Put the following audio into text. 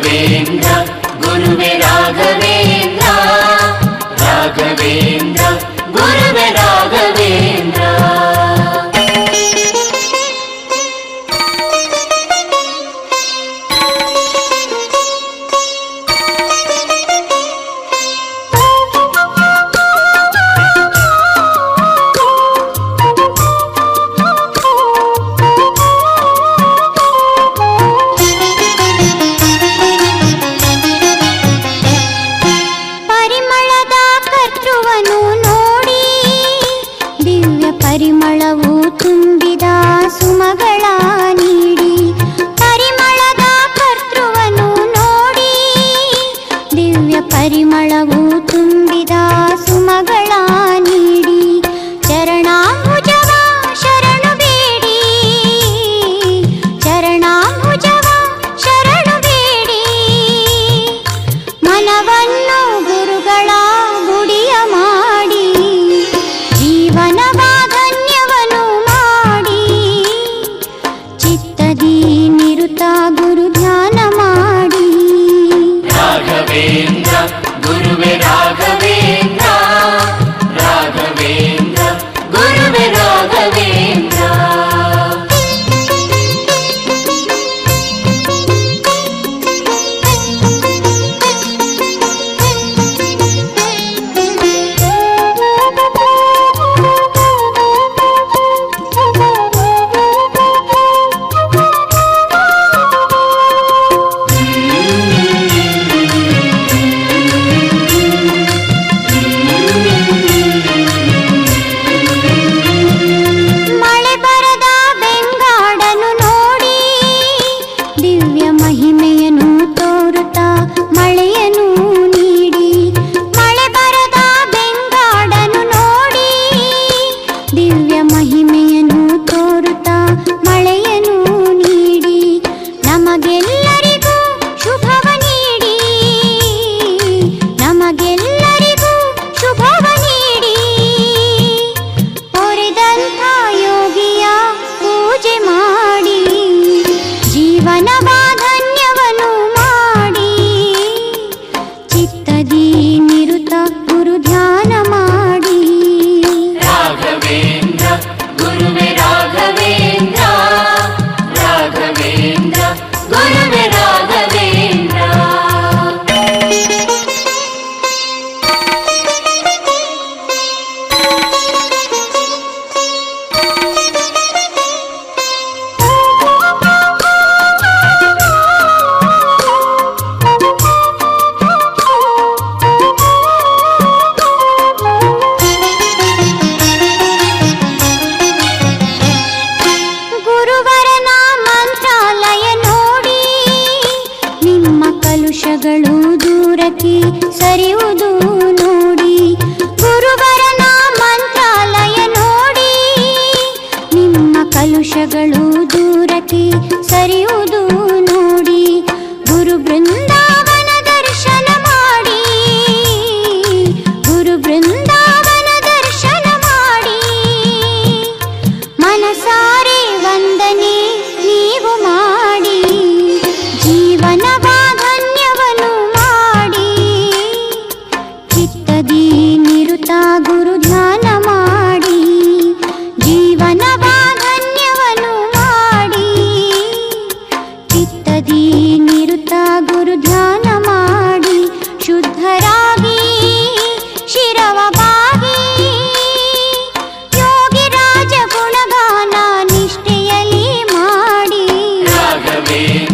ರಾಘವೇಂದ್ರ ಗುರುವೆ ರಾಘವೇಂದ್ರ ರಾಘವೇಂದ್ರ ಗುರುವೆ ರಾಘವೇಂದ್ರ. ಪರಿಮಳವು ತುಂಬಿದ ಸುಮಗಳ ನೀಡಿ, ಪರಿಮಳದ ಕರ್ತೃವನ್ನು ನೋಡಿ, ದಿವ್ಯ ಪರಿಮಳವು ತುಂಬಿದ ಸುಮಗಳ ನೀಡಿ, ಚರಣಾಂಬುಜವ ಶರಣು ಬೇಡಿ, ಚರಣಾಂಬುಜವ ಶರಣು ಬೇಡಿ, ಮನವನ್ನು ಗುರುಗಳ ಗುಡಿಯ ಮಾಡಿ, ಜೀವನವ ನಿರುತ ಗುರು ಧ್ಯಾನ ಮಾಡಿ. ರಾಘವೇಂದ್ರ ಗುರುವೆ ರಾಘವೇಂದ್ರ ರಾಘವೇಂದ್ರ ಗುರುವೆ ರಾಘವೇಂದ್ರ. ನಿರುತ ಗುರು ಧ್ಯಾನ ಮಾಡಿ. ರಾಘವೇಂದ್ರ ಗುರುವೆ ರಾಘವೇಂದ್ರ ರಾಘವೇಂದ್ರ ಗುರುವೆ ರಾಘವೇಂದ್ರ. ಕಲುಷಗಳು ದೂರಕ್ಕೆ ಸರಿಯುವುದು ನೋಡಿ, ಗುರುವರನ ಮಂತ್ರಾಲಯ ನೋಡಿ, ನಿಮ್ಮ ಕಲುಷಗಳು ದೂರಕ್ಕೆ ಸರಿಯುವುದು ನೋಡಿ, ಗುರು ಬೃಂದಾವನ ದರ್ಶನ ಮಾಡಿ, ಗುರು ಬೃಂದಾವನ ದರ್ಶನ ಮಾಡಿ, ಮನಸಾರೆ ವಂದನೆ ನೀವು ಮಾಡಿ, ಜೀವನವ ನಿರುತ ಗುರು ಧ್ಯಾನ ಮಾಡಿ, ಜೀವನವ ಧನ್ಯವನ್ನು ಮಾಡಿ, ಚಿತ್ತದಿ ನಿರುತ ಗುರು ಧ್ಯಾನ ಮಾಡಿ, ಶುದ್ಧರಾಗಿ ಶಿರವ ಬಾಗಿ, ಯೋಗಿ ರಾಜ ಗುಣಗಾನ ನಿಷ್ಠೆಯಲ್ಲಿ ಮಾಡಿ. ರಾಘವೇಂದ್ರ